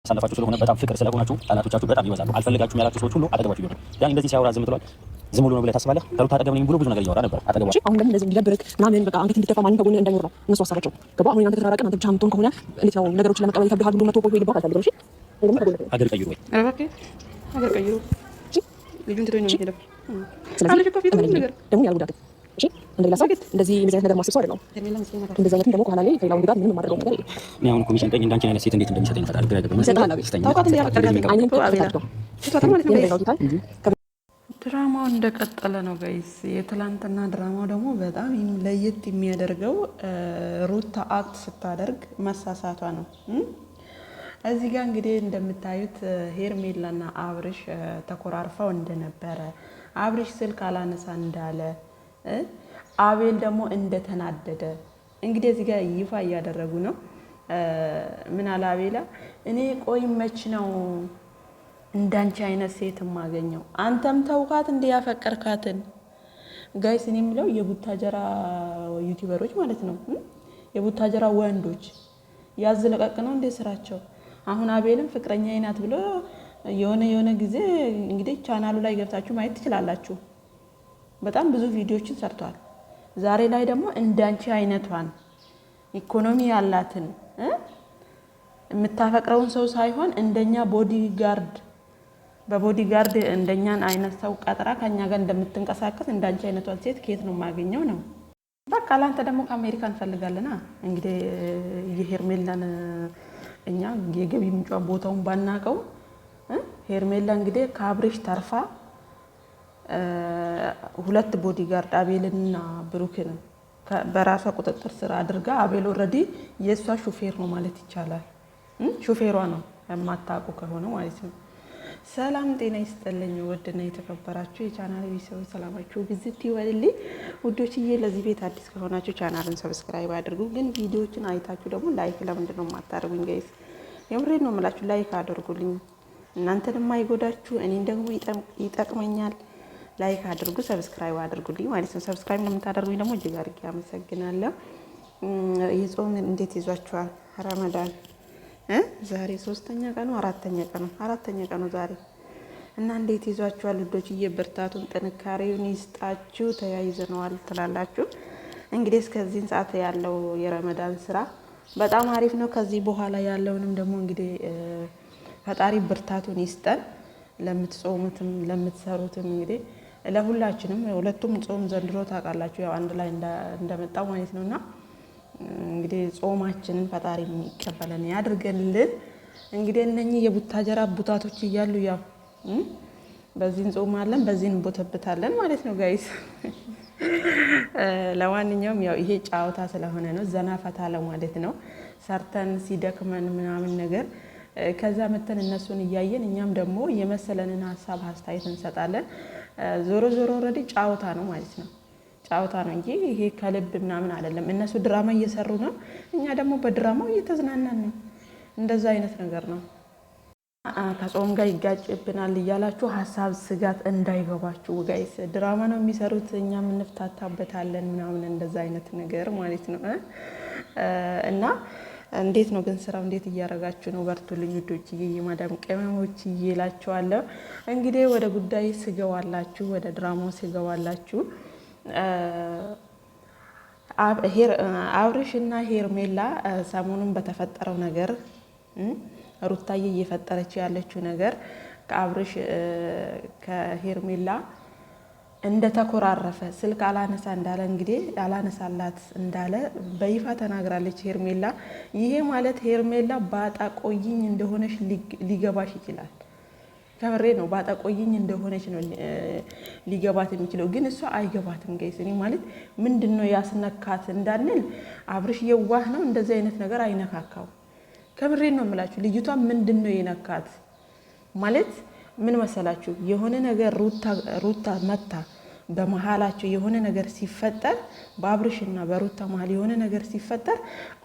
ሳለፋችሁ ስለሆነ በጣም ፍቅር ስለሆናችሁ ጣላቶቻችሁ በጣም ይበዛሉ። አልፈልጋችሁም ያላችሁ ሰዎች ሁሉ አጠገባችሁ ይሆናል። ያን እንደዚህ ሲያወራ ዝም ብሏል። ዝም ብሎ ነው ብለህ ታስባለህ? ከሩታ አጠገብ ነኝ ብሎ ብዙ ነገር እያወራ ነበር አጠገባችሁ። አሁን ደግሞ እንደዚህ እንዲደብርክ ምናምን በቃ አንገት እንድትደፋ ማንም ከጎንህ እንዳይኖር ነው እነሱ ሀሳባቸው። ገባ? አሁን እናንተ ተራራቀን አንተ ብቻ የምትሆን ከሆነ እንዴት ነው ነገሮችን ለመቀበል ይከብድሃል። ሁሉ መቶ ፖይንት ይልባል ታዲያ እሺ። ሀገር ቀይሩ ወይ አረባከ ሀገር ቀይሩ ልጁን ትቶኝ ነው የሚሄደው። ስለዚህ ደግሞ ያልጉዳት እሺ እንደሌላ ሰው እንደዚህ ምክንያት ነገር ማስብ ሰው አይደለም። እንደዚህ አይነት ደግሞ ከኋላ ላይ ከሌላው ጋር ምንም ማድረግ ነገር የለም። እኔ አሁን ኮሚሽን ጠኝ እንዳንቺ አይነት ሴት እንዴት እንደሚሰጠኝ ፈጣሪ ግራ ገባኝ። ድራማው እንደቀጠለ ነው ጋይስ። የትላንትና ድራማው ደግሞ በጣም ለየት የሚያደርገው ሩታ አክት ስታደርግ መሳሳቷ ነው። እዚህ ጋር እንግዲህ እንደምታዩት ሄርሜላና አብርሽ ተኮራርፈው እንደነበረ አብርሽ ስልክ አላነሳ እንዳለ አቤል ደግሞ እንደተናደደ እንግዲህ እዚህ ጋር ይፋ እያደረጉ ነው። ምን አለ አቤላ፣ እኔ ቆይ መች ነው እንዳንቺ አይነት ሴት ማገኘው? አንተም ተውካት እንደ ያፈቀርካትን ጋይስ። እኔ የምለው የቡታጀራ ዩቲዩበሮች ማለት ነው፣ የቡታጀራ ወንዶች ያዝለቀቅ ነው እንደ ስራቸው። አሁን አቤልም ፍቅረኛዬ ናት ብሎ የሆነ ጊዜ እንግዲህ ቻናሉ ላይ ገብታችሁ ማየት ትችላላችሁ። በጣም ብዙ ቪዲዮዎችን ሰርቷል። ዛሬ ላይ ደግሞ እንዳንቺ አይነቷን ኢኮኖሚ ያላትን የምታፈቅረውን ሰው ሳይሆን እንደኛ ቦዲጋርድ በቦዲጋርድ እንደኛን አይነት ሰው ቀጥራ ከኛ ጋር እንደምትንቀሳቀስ እንዳንቺ አይነቷን ሴት ከየት ነው የማገኘው ነው። በቃ ላንተ ደግሞ ከአሜሪካ እንፈልጋለና እንግዲህ የሄርሜላን እኛ የገቢ ምንጯን ቦታውን ባናቀው ሄርሜላ እንግዲህ ከአብርሽ ተርፋ ሁለት ቦዲጋርድ አቤልና ብሩክን በራሷ ቁጥጥር ስር አድርጋ አቤል ኦልሬዲ የሷ ሹፌር ነው ማለት ይቻላል። ሹፌሯ ነው የማታውቁ ከሆነ ማለት ነው። ሰላም ጤና ይስጥልኝ ውድና የተከበራችሁ የቻናል ቤተሰቦች ሰላማችሁ ብዝት ይበልልኝ ውዶችዬ። ለዚህ ቤት አዲስ ከሆናችሁ ቻናልን ሰብስክራይብ አድርጉ። ግን ቪዲዮዎችን አይታችሁ ደግሞ ላይክ ለምንድን ነው የማታደርጉኝ ጋይስ? የምሬን ነው የምላችሁ፣ ላይክ አድርጉልኝ። እናንተንም አይጎዳችሁ እኔን ደግሞ ይጠቅመኛል። ላይክ አድርጉ፣ ሰብስክራይብ አድርጉልኝ ማለት ነው። ሰብስክራይብ ለምታደርጉኝ ደግሞ እጅግ አድርጌ አመሰግናለሁ። የጾም እንዴት ይዟችኋል? ረመዳን ዛሬ 3ኛ ቀኑ 4ኛ ቀኑ ዛሬ እና እንዴት ይዟችኋል ልጆችዬ? ብርታቱን ጥንካሬውን ይስጣችሁ። ተያይዘነዋል ትላላችሁ እንግዲህ እስከዚህን ሰዓት ያለው የረመዳን ስራ በጣም አሪፍ ነው። ከዚህ በኋላ ያለውንም ደግሞ እንግዲህ ፈጣሪ ብርታቱን ይስጠን። ለምትጾሙትም ለምትሰሩትም እንግዲህ ለሁላችንም ሁለቱም ጾም ዘንድሮ ታውቃላችሁ ያው አንድ ላይ እንደመጣው ማለት ነውና እንግዲህ ጾማችንን ፈጣሪ የሚቀበለን ያድርገልን። እንግዲህ እነኚህ የቡታጀራ ቡታቶች እያሉ ያው በዚህን ጾማለን በዚህን ቦተብታለን ማለት ነው ጋይስ። ለማንኛውም ያው ይሄ ጫውታ ስለሆነ ነው፣ ዘና ፈታ ለማለት ነው። ሰርተን ሲደክመን ምናምን ነገር ከዛ መተን እነሱን እያየን እኛም ደግሞ የመሰለንን ሀሳብ አስተያየት እንሰጣለን። ዞሮ ኦልሬዲ ጫውታ ነው ማለት ነው፣ ጫውታ ነው እንጂ ይሄ ከልብ ምናምን አይደለም። እነሱ ድራማ እየሰሩ ነው፣ እኛ ደግሞ በድራማው እየተዝናናን ነው። እንደዛ አይነት ነገር ነው። ከጾም ጋር ይጋጭብናል እያላችሁ ሀሳብ ስጋት እንዳይገባችሁ ጋይስ። ድራማ ነው የሚሰሩት፣ እኛም እንፍታታበታለን ምናምን እንደዛ አይነት ነገር ማለት ነው። እና እንዴት ነው ግን ስራው እንዴት እያረጋችሁ ነው? በርቱልኝ ውዶችዬ፣ የማዳም ቅመሞች እላችኋለሁ። እንግዲህ ወደ ጉዳይ ስገባላችሁ፣ ወደ ድራማው ስገባላችሁ አብርሽ እና ሄርሜላ ሰሞኑን በተፈጠረው ነገር ሩታዬ እየፈጠረች ያለችው ነገር ከአብርሽ ከሄርሜላ እንደተኮራረፈ ስልክ አላነሳ እንዳለ እንግዲህ አላነሳላት እንዳለ በይፋ ተናግራለች ሄርሜላ። ይሄ ማለት ሄርሜላ ባጣ ቆይኝ እንደሆነች ሊገባሽ ይችላል። ከምሬ ነው፣ ባጣ ቆይኝ እንደሆነች ነው ሊገባት የሚችለው፣ ግን እሷ አይገባትም ጋይስ። እኔ ማለት ምንድነው ያስነካት እንዳንል አብርሽ የዋህ ነው፣ እንደዚህ አይነት ነገር አይነካካው። ከምሬ ነው የምላችሁ። ልጅቷ ምንድነው የነካት ማለት ምን መሰላችሁ? የሆነ ነገር ሩታ መታ በመሃላቸው የሆነ ነገር ሲፈጠር በአብርሽና በሩታ መሃል የሆነ ነገር ሲፈጠር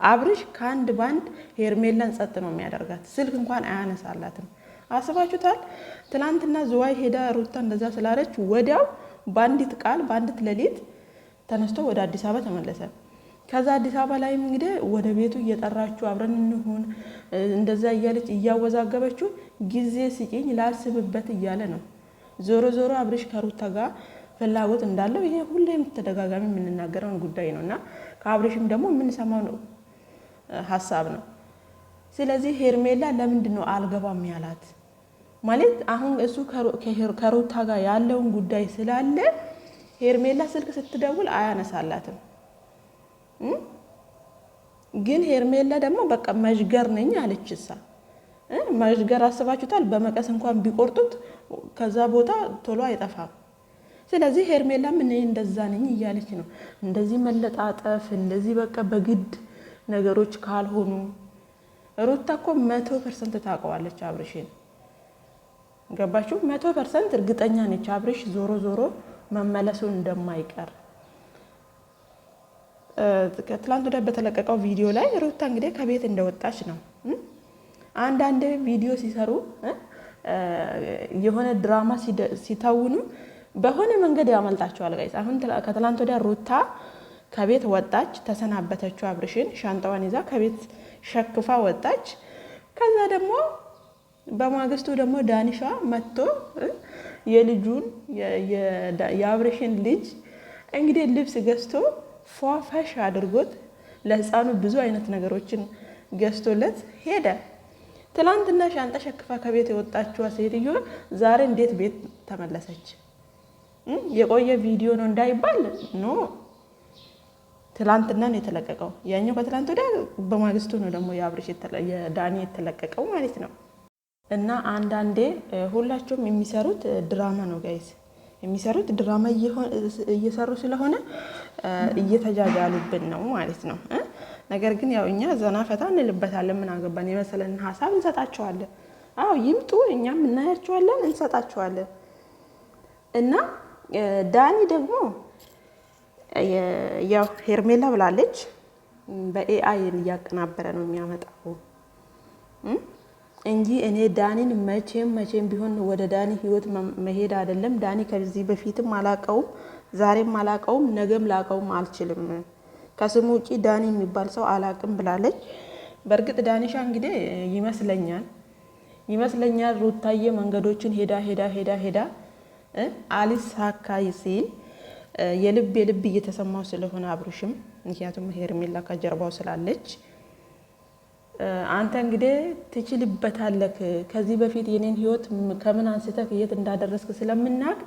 አብርሽ ከአንድ ባንድ ሄርሜላን ጸጥ ነው የሚያደርጋት። ስልክ እንኳን አያነሳላትም። አስባችሁታል? ትናንትና ዝዋይ ሄዳ ሩታ እንደዛ ስላለች ወዲያው ባንዲት ቃል ባንዲት ሌሊት ተነስቶ ወደ አዲስ አበባ ተመለሰ። ከዛ አዲስ አበባ ላይም እንግዲህ ወደ ቤቱ እየጠራችሁ አብረን እንሁን እንደዛ እያለች እያወዛገበችው ጊዜ ስጪኝ ላስብበት እያለ ነው። ዞሮ ዞሮ አብርሽ ከሩታ ጋር ፍላጎት እንዳለው ይሄ ሁሌም ተደጋጋሚ የምንናገረውን ጉዳይ ነው እና ከአብርሽም ደግሞ የምንሰማው ነው ሀሳብ ነው። ስለዚህ ሄርሜላ ለምንድን ነው አልገባም ያላት? ማለት አሁን እሱ ከሩታ ጋር ያለውን ጉዳይ ስላለ ሄርሜላ ስልክ ስትደውል አያነሳላትም። ግን ሄርሜላ ደግሞ በቃ መዥገር ነኝ አለችሳ። መዥገር አስባችሁታል? በመቀስ እንኳን ቢቆርጡት ከዛ ቦታ ቶሎ አይጠፋም። ስለዚህ ሄርሜላ ምን እንደዛ ነኝ እያለች ነው። እንደዚህ መለጣጠፍ እንደዚህ በቃ በግድ ነገሮች ካልሆኑ ሩታ እኮ 100% ታውቀዋለች አብርሽን። ገባችሁ? 100% እርግጠኛ ነች አብርሽ ዞሮ ዞሮ መመለሱን እንደማይቀር። ከትላንት ወዲያ በተለቀቀው ቪዲዮ ላይ ሩታ እንግዲህ ከቤት እንደወጣች ነው። አንዳንድ ቪዲዮ ሲሰሩ የሆነ ድራማ ሲተውኑ በሆነ መንገድ ያመልጣቸዋል ጋይስ። አሁን ከትላንት ወዲያ ሩታ ከቤት ወጣች፣ ተሰናበተችው አብርሽን፣ ሻንጣዋን ይዛ ከቤት ሸክፋ ወጣች። ከዛ ደግሞ በማግስቱ ደግሞ ዳኒሻ መጥቶ የልጁን የአብርሽን ልጅ እንግዲህ ልብስ ገዝቶ ፏፈሽ አድርጎት ለህፃኑ ብዙ አይነት ነገሮችን ገዝቶለት ሄደ። ትላንትና ሻንጣ ሸክፋ ከቤት የወጣችዋ ሴትዮ ዛሬ እንዴት ቤት ተመለሰች? የቆየ ቪዲዮ ነው እንዳይባል ኖ ትላንትና ነው የተለቀቀው። ያኛው ከትላንት ወዲያ በማግስቱ ነው ደግሞ የአብርሽ የዳኒ የተለቀቀው ማለት ነው። እና አንዳንዴ ሁላቸውም የሚሰሩት ድራማ ነው ጋይስ። የሚሰሩት ድራማ እየሰሩ ስለሆነ እየተጃጃሉብን ነው ማለት ነው። ነገር ግን ያው እኛ ዘና ፈታ እንልበታለን። ምን አገባን? የመሰለንን ሀሳብ እንሰጣቸዋለን። አዎ ይምጡ፣ እኛም እናያቸዋለን፣ እንሰጣቸዋለን። እና ዳኒ ደግሞ ያው ሄርሜላ ብላለች በኤአይ እያቀናበረ ነው የሚያመጣው እንጂ እኔ ዳኒን መቼም ቢሆን ወደ ዳኒ ህይወት መሄድ አይደለም። ዳኒ ከዚህ በፊትም አላቀውም፣ ዛሬም አላቀውም፣ ነገም ላቀውም አልችልም። ከስሙ ውጪ ዳኒ የሚባል ሰው አላቅም ብላለች። በእርግጥ ዳኒሻ እንግዲህ ይመስለኛል ሩታዬ መንገዶችን ሄዳ አሊሳካ ሲል የልብ እየተሰማው ስለሆነ አብርሽም፣ ምክንያቱም ሄርሜላ ከጀርባው ስላለች አንተ እንግዲህ ትችልበታለህ። ከዚህ በፊት የኔን ህይወት ከምን አንስተህ የት እንዳደረስክ ስለምናቅ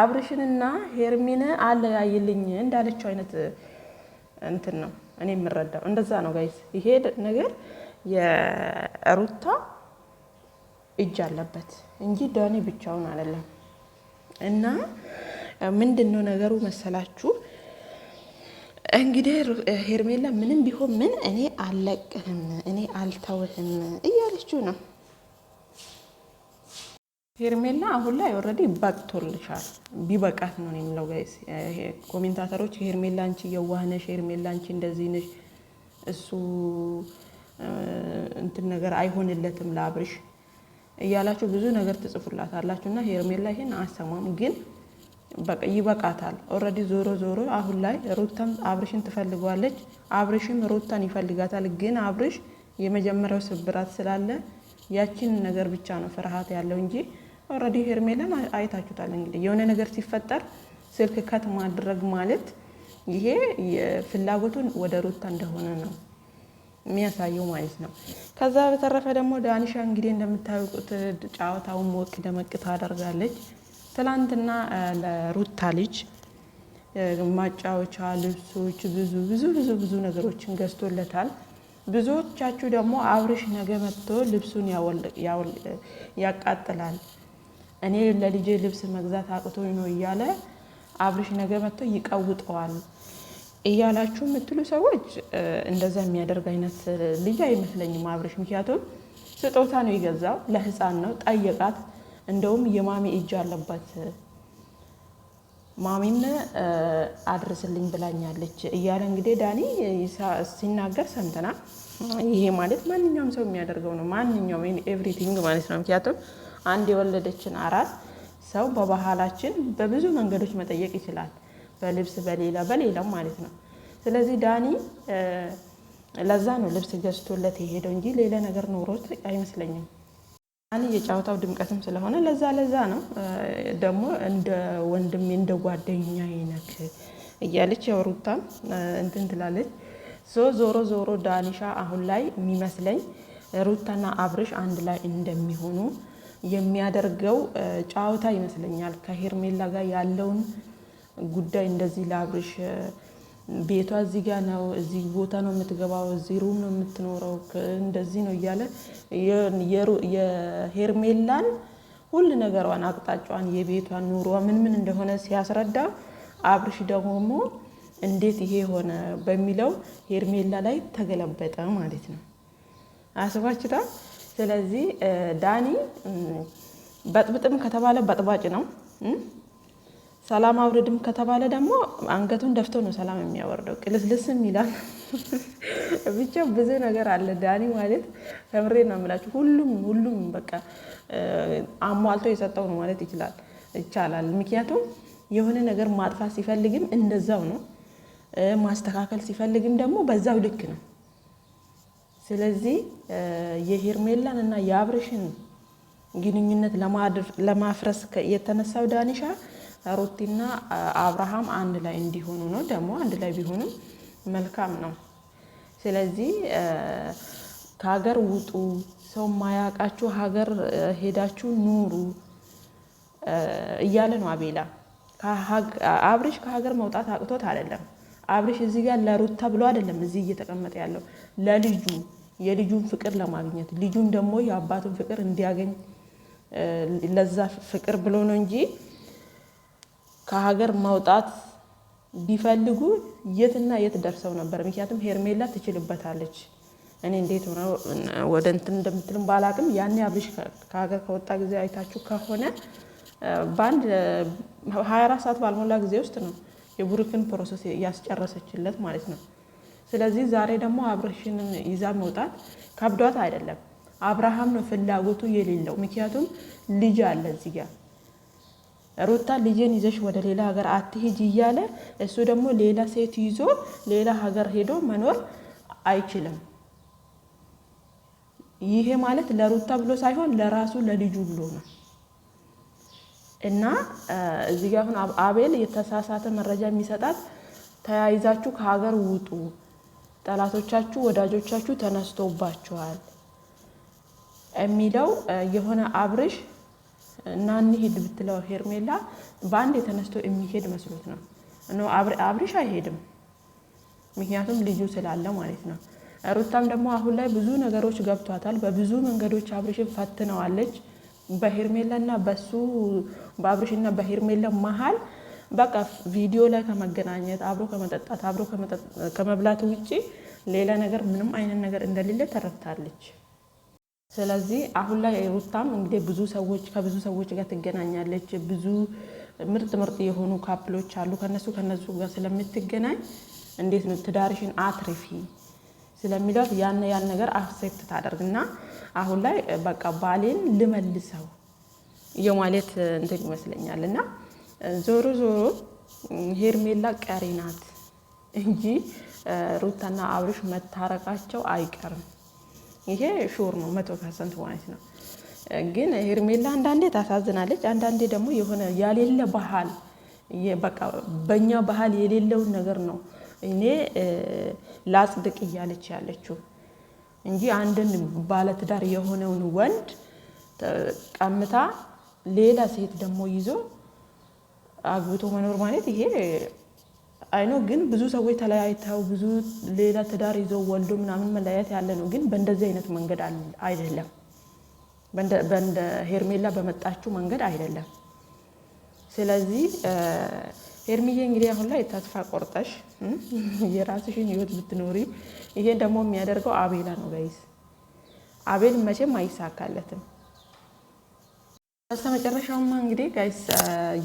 አብርሽንና ሄርሚን አለያይልኝ እንዳለችው አይነት እንትን ነው እኔ የምረዳው። እንደዛ ነው ጋይስ። ይሄ ነገር የሩታ እጅ አለበት እንጂ ዳኒ ብቻውን አይደለም። እና ምንድነው ነገሩ መሰላችሁ? እንግዲህ ሄርሜላ ምንም ቢሆን ምን እኔ አልለቅህም፣ እኔ አልተውህም እያለችው ነው። ሄርሜላ አሁን ላይ ኦልሬዲ በቅቶልሻል። ቢበቃት ነው የሚለው ጋይስ። ኮሜንታተሮች ሄርሜላ አንቺ የዋህ ነሽ፣ ሄርሜላ አንቺ እንደዚህ ነሽ፣ እሱ እንትን ነገር አይሆንለትም ለአብርሽ እያላችሁ ብዙ ነገር ትጽፉላታላችሁ። እና ሄርሜላ ይሄን አሰማም፣ ግን በቃ ይበቃታል ኦልሬዲ። ዞሮ አሁን ላይ ሩታም አብርሽን ትፈልገዋለች፣ አብርሽም ሩታን ይፈልጋታል። ግን አብርሽ የመጀመሪያው ስብራት ስላለ ያችን ነገር ብቻ ነው ፍርሃት ያለው እንጂ ኦልሬዲ ሄርሜላን አይታችሁታል። እንግዲህ የሆነ ነገር ሲፈጠር ስልክ ከት ማድረግ ማለት ይሄ ፍላጎቱን ወደ ሩታ እንደሆነ ነው የሚያሳየው ማለት ነው። ከዛ በተረፈ ደግሞ ዳኒሻ እንግዲህ እንደምታውቁት ጫወታውን ሞቅ ደመቅ ታደርጋለች። ትላንትና ለሩታ ልጅ ማጫወቻ ልብሶች ብዙ ነገሮችን ገዝቶለታል። ብዙዎቻችሁ ደግሞ አብርሽ ነገ መጥቶ ልብሱን ያቃጥላል፣ እኔ ለልጄ ልብስ መግዛት አቅቶኝ ነው እያለ አብርሽ ነገ መጥቶ ይቀውጠዋል እያላችሁ የምትሉ ሰዎች እንደዛ የሚያደርግ አይነት ልጅ አይመስለኝም አብርሽ። ምክንያቱም ስጦታ ነው የገዛው፣ ለህፃን ነው፣ ጠየቃት። እንደውም የማሚ እጅ አለባት፣ ማሚም አድርስልኝ ብላኛለች እያለ እንግዲህ ዳኒ ሲናገር ሰምተናል። ይሄ ማለት ማንኛውም ሰው የሚያደርገው ነው፣ ማንኛውም ኤቭሪቲንግ ማለት ነው። ምክንያቱም አንድ የወለደችን አራስ ሰው በባህላችን በብዙ መንገዶች መጠየቅ ይችላል፣ በልብስ በሌላም ማለት ነው። ስለዚህ ዳኒ ለዛ ነው ልብስ ገዝቶለት የሄደው እንጂ ሌላ ነገር ኖሮት አይመስለኝም። ዳኒ የጨዋታው ድምቀትም ስለሆነ ለዛ ነው ደግሞ እንደ ወንድሜ እንደ ጓደኛ አይነት እያለች ያወሩታም እንትን ትላለች። ዞሮ ዳኒሻ አሁን ላይ የሚመስለኝ ሩታና አብርሽ አንድ ላይ እንደሚሆኑ የሚያደርገው ጨዋታ ይመስለኛል። ከሄርሜላ ጋር ያለውን ጉዳይ እንደዚህ ለአብርሽ ቤቷ እዚህ ጋር ነው፣ እዚህ ቦታ ነው የምትገባው፣ እዚህ ሩም ነው የምትኖረው፣ እንደዚህ ነው እያለ የሄርሜላን ሁሉ ነገሯን፣ አቅጣጫዋን፣ የቤቷን ኑሯ ምን እንደሆነ ሲያስረዳ አብርሽ ደግሞ እንዴት ይሄ ሆነ በሚለው ሄርሜላ ላይ ተገለበጠ ማለት ነው። አስባችሁታል? ስለዚህ ዳኒ በጥብጥም ከተባለ በጥባጭ ነው፣ ሰላም አውርድም ከተባለ ደግሞ አንገቱን ደፍቶ ነው ሰላም የሚያወርደው። ቅልስልስም ይላል። ብቻ ብዙ ነገር አለ ዳኒ ማለት ከምሬ ነው የምላችሁ። ሁሉም በቃ አሟልቶ የሰጠው ነው ማለት ይቻላል። ምክንያቱም የሆነ ነገር ማጥፋት ሲፈልግም እንደዛው ነው፣ ማስተካከል ሲፈልግም ደግሞ በዛው ልክ ነው። ስለዚህ የሄርሜላን እና የአብርሽን ግንኙነት ለማፍረስ የተነሳው ዳኒሻ ሩቲና አብርሃም አንድ ላይ እንዲሆኑ ነው። ደግሞ አንድ ላይ ቢሆንም መልካም ነው። ስለዚህ ከሀገር ውጡ፣ ሰው ማያውቃችሁ ሀገር ሄዳችሁ ኑሩ እያለ ነው አቤላ። አብርሽ ከሀገር መውጣት አቅቶት አይደለም። አብርሽ እዚህ ጋር ለሩታ ብሎ አይደለም እዚህ እየተቀመጠ ያለው፣ ለልጁ የልጁን ፍቅር ለማግኘት ልጁን ደግሞ የአባቱን ፍቅር እንዲያገኝ ለዛ ፍቅር ብሎ ነው እንጂ ከሀገር መውጣት ቢፈልጉ የትና የት ደርሰው ነበር። ምክንያቱም ሄርሜላ ትችልበታለች። እኔ እንዴት ሆነ ወደ እንትን እንደምትልም ባላቅም ያኔ አብርሽ ከሀገር ከወጣ ጊዜ አይታችሁ ከሆነ በአንድ 24 ሰዓት ባልሞላ ጊዜ ውስጥ ነው የቡሩክን ፕሮሰስ ያስጨረሰችለት ማለት ነው። ስለዚህ ዛሬ ደግሞ አብርሽን ይዛ መውጣት ከብዷት አይደለም። አብርሃም ነው ፍላጎቱ የሌለው። ምክንያቱም ልጅ አለ እዚህ ጋር ሩታ ልጅን ይዘሽ ወደ ሌላ ሀገር አትሄጂ እያለ እሱ ደግሞ ሌላ ሴት ይዞ ሌላ ሀገር ሄዶ መኖር አይችልም። ይሄ ማለት ለሩታ ብሎ ሳይሆን ለራሱ ለልጁ ብሎ ነው። እና እዚህ ጋር አሁን አቤል የተሳሳተ መረጃ የሚሰጣት ተያይዛችሁ ከሀገር ውጡ፣ ጠላቶቻችሁ ወዳጆቻችሁ ተነስቶባችኋል የሚለው የሆነ አብርሽ እና እንሂድ ብትለው ሄርሜላ በአንድ የተነስቶ የሚሄድ መስሎት ነው። አብርሽ አይሄድም፣ ምክንያቱም ልጁ ስላለ ማለት ነው። ሩታም ደግሞ አሁን ላይ ብዙ ነገሮች ገብቷታል። በብዙ መንገዶች አብርሽን ፈትነዋለች። በሄርሜላና በሱ በአብርሽና በሄርሜላ መሀል በቃ ቪዲዮ ላይ ከመገናኘት አብሮ ከመጠጣት አብሮ ከመብላት ውጪ ሌላ ነገር ምንም አይነት ነገር እንደሌለ ተረድታለች። ስለዚህ አሁን ላይ ሩታም እንግዲህ ከብዙ ሰዎች ጋር ትገናኛለች። ብዙ ምርጥ የሆኑ ካፕሎች አሉ። ከነሱ ጋር ስለምትገናኝ እንዴት ነው ትዳርሽን አትርፊ ስለሚሏት ያን ነገር አክሴፕት ታደርግና አሁን ላይ በቃ ባሌን ልመልሰው የማለት እንትን ይመስለኛል። እና ዞሮ ሄርሜላ ቀሪ ናት እንጂ ሩታና አብርሽ መታረቃቸው አይቀርም። ይሄ ሹር ነው 100% ማለት ነው። ግን ሄርሜላ አንዳንዴ ታሳዝናለች፣ አንዳንዴ ደግሞ የሆነ ያሌለ ባህል በቃ በእኛ ባህል የሌለውን ነገር ነው እኔ ላጽድቅ እያለች ያለችው እንጂ አንድን ባለትዳር የሆነውን ወንድ ቀምታ ሌላ ሴት ደግሞ ይዞ አግብቶ መኖር ማለት ይሄ አይኖ። ግን ብዙ ሰዎች ተለያይተው ብዙ ሌላ ትዳር ይዘው ወልዶ ምናምን መለያየት ያለ ነው። ግን በእንደዚህ አይነት መንገድ አይደለም፣ በእንደ ሄርሜላ በመጣችው መንገድ አይደለም። ስለዚህ ሄርሚዬ እንግዲህ አሁን ላይ ተስፋ ቆርጠሽ የራስሽን ህይወት ብትኖሪ፣ ይሄ ደግሞ የሚያደርገው አቤላ ነው ጋይስ። አቤል መቼም አይሳካለትም። በስተመጨረሻውማ እንግዲህ ጋይስ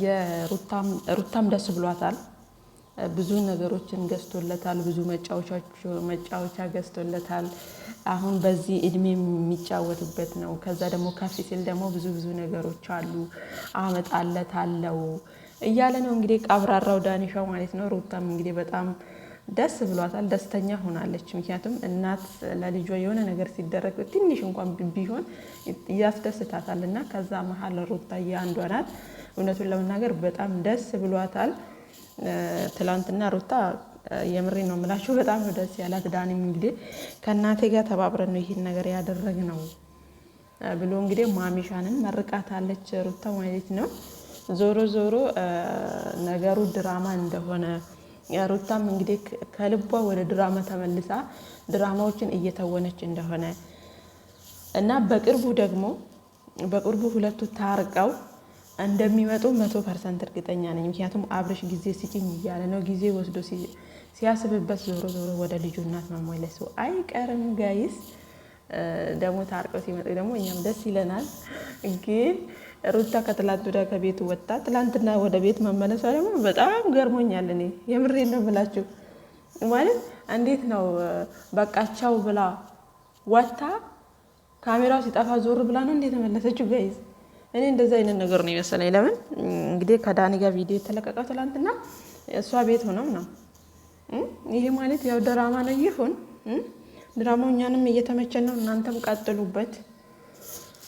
የሩታም ደስ ብሏታል። ብዙ ነገሮችን ገዝቶለታል። ብዙ መጫወቻ ገዝቶለታል። አሁን በዚህ እድሜ የሚጫወትበት ነው። ከዛ ደግሞ ከፍ ሲል ደግሞ ብዙ ነገሮች አሉ አመጣለታለሁ እያለ ነው እንግዲህ ቀብራራው ዳኒሻው ማለት ነው። ሩታም እንግዲህ በጣም ደስ ብሏታል፣ ደስተኛ ሆናለች። ምክንያቱም እናት ለልጇ የሆነ ነገር ሲደረግ ትንሽ እንኳን ቢሆን ያስደስታታል እና ከዛ መሀል ሩታዬ አንዷ ናት። እውነቱን ለመናገር በጣም ደስ ብሏታል። ትላንትና ሩታ የምሬ ነው የምላችሁ በጣም ነው ደስ ያላት። ዳኒም እንግዲህ ከእናቴ ጋር ተባብረን ነው ይሄን ነገር ያደረግነው ብሎ እንግዲህ ማሚሻንን መርቃታለች ሩታ ማለት ነው። ዞሮ ዞሮ ነገሩ ድራማ እንደሆነ ሩታም እንግዲህ ከልቧ ወደ ድራማ ተመልሳ ድራማዎችን እየተወነች እንደሆነ እና በቅርቡ ሁለቱ ታርቀው እንደሚመጡ 100% እርግጠኛ ነኝ። ምክንያቱም አብርሽ ጊዜ ሲጭኝ እያለ ነው። ጊዜ ወስዶ ሲያስብበት ዞሮ ወደ ልጁ እናት መመለሱ አይቀርም ጋይስ። ደግሞ ታርቀው ሲመጡ ደግሞ እኛም ደስ ይለናል። ግን ሩታ ከትላንት ወደ ከቤት ወጣ ትላንትና ወደ ቤት መመለሷ ደግሞ በጣም ገርሞኛል። እኔ የምሬን ነው ብላችሁ ማለት እንዴት ነው በቃቻው ብላ ወጣ ካሜራው ሲጠፋ ዞር ብላ ነው እንዴት ተመለሰችው ጋይስ? እኔ እንደዛ አይነት ነገር ነው ይመስለኝ። ለምን እንግዲህ ከዳኒ ጋር ቪዲዮ የተለቀቀው ትላንትና እሷ ቤት ሆነው ነው። ይሄ ማለት ያው ድራማ ነው ይሁን ድራማው እኛንም እየተመቸን ነው። እናንተም ቀጥሉበት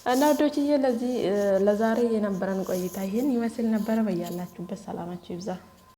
እና ወዶችዬ ለዛሬ የነበረን ቆይታ ይሄን ይመስል ነበረ። በያላችሁበት ሰላማችሁ ይብዛ።